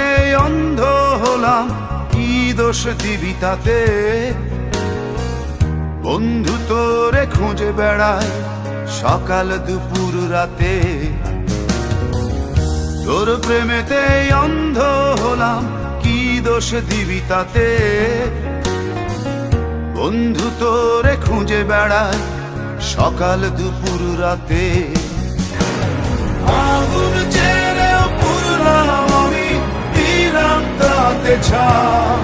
প্রেমেতে অন্ধ হলাম, কি দোষ দিবি তাতে? বন্ধু তোরে খুঁজে বেড়ায় সকাল দুপুর রাতে। তোর প্রেমেতে অন্ধ হলাম, কি দোষ দিবি তাতে? বন্ধু তোরে খুঁজে বেড়ায় সকাল দুপুর রাতে। আগুন জেলেও পুরলাম আমি, দিলাম তাতে ছাই।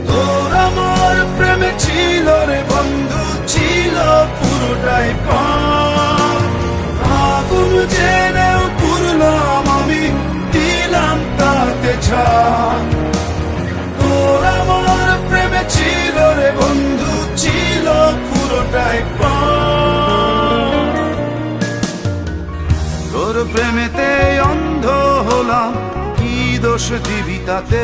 তোর আমার প্রেমে ছিল রে বন্ধু, ছিল পুরোটাই পাপ। আগুন জেলেও পুরলাম আমি, দিলাম তাতে ছাই। তোর আমার প্রেমে ছিল রে বন্ধু, ছিল পুরোটাই পাপ। তোর প্রেমেতে অন্ধ হলাম, কি দোষ দিবি তাতে?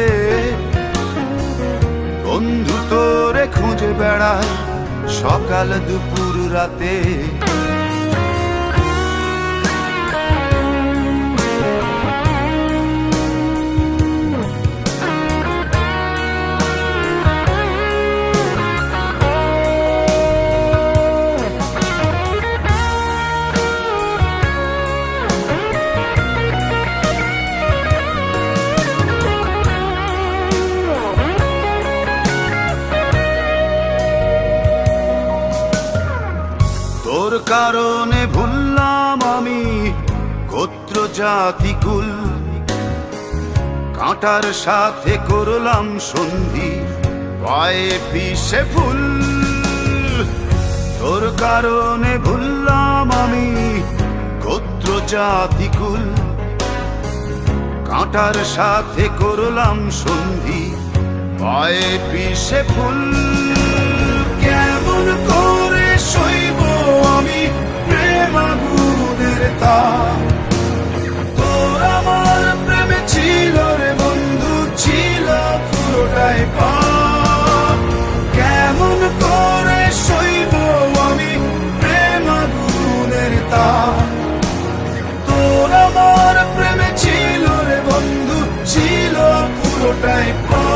বন্ধু তোরে খুঁজে বেড়ায় সকাল দুপুর রাতে। তোর কারণে ভুললাম আমি গোত্র জাতি কুল, কাঁটার সাথে করলাম সন্ধি, পায়ে পিষে ফুল। তোর কারণে ভুললাম আমি গোত্র জাতি কুল, কাঁটার সাথে করলাম সন্ধি, পায়ে পিষে ফুল। কেমন করে সইব আমি প্রেম আগুনের তাপ? তোর আমার প্রেমে ছিল রে বন্ধু, ছিল পুরোটাই পাপ। কেমন করে সইব আমি প্রেম আগুনের তাপ? তোর আমার প্রেমে ছিল রে বন্ধু, ছিল পুরোটাই পাপ।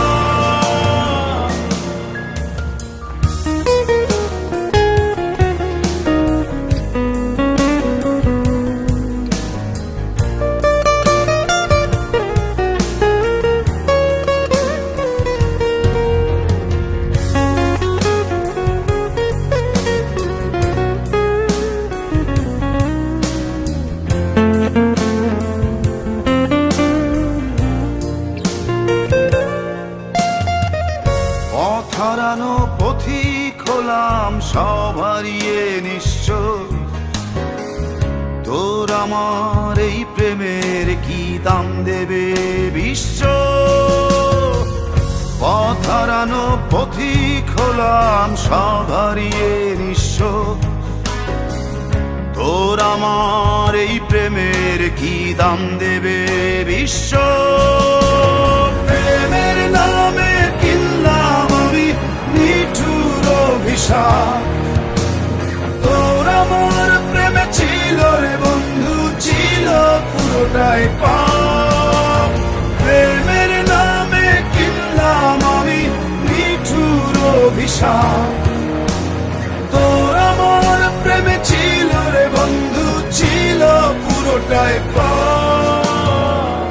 হারানো পথিক হলাম সব হারিয়ে নিঃস্ব। তোর আমার এই প্রেমের কি দাম দেবে বিশ্ব? পথ হারানো পথিক হলাম সব হারিয়ে নিঃস্ব। তোর আমার এই প্রেমের কি দাম দেবে বিশ্ব? প্রেমের নামে কিনলাম আমি নিঠুর অভিশাপ। তোর আমার প্রেমে ছিল রে বন্ধু, ছিল পুরোটাই পাপ। প্রেমের নামে কিনলাম আমি নিঠুর অভিশাপ। তোর আমার প্রেমে ছিল রে বন্ধু, ছিল পুরোটাই পাপ।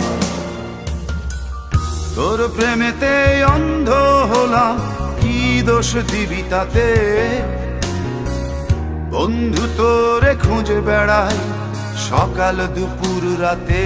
তোর প্রেমেতে অন্ধ হলাম, কি দোষ দিবি তাতে? বন্ধু তোরে খুঁজে বেড়ায় সকাল দুপুর রাতে।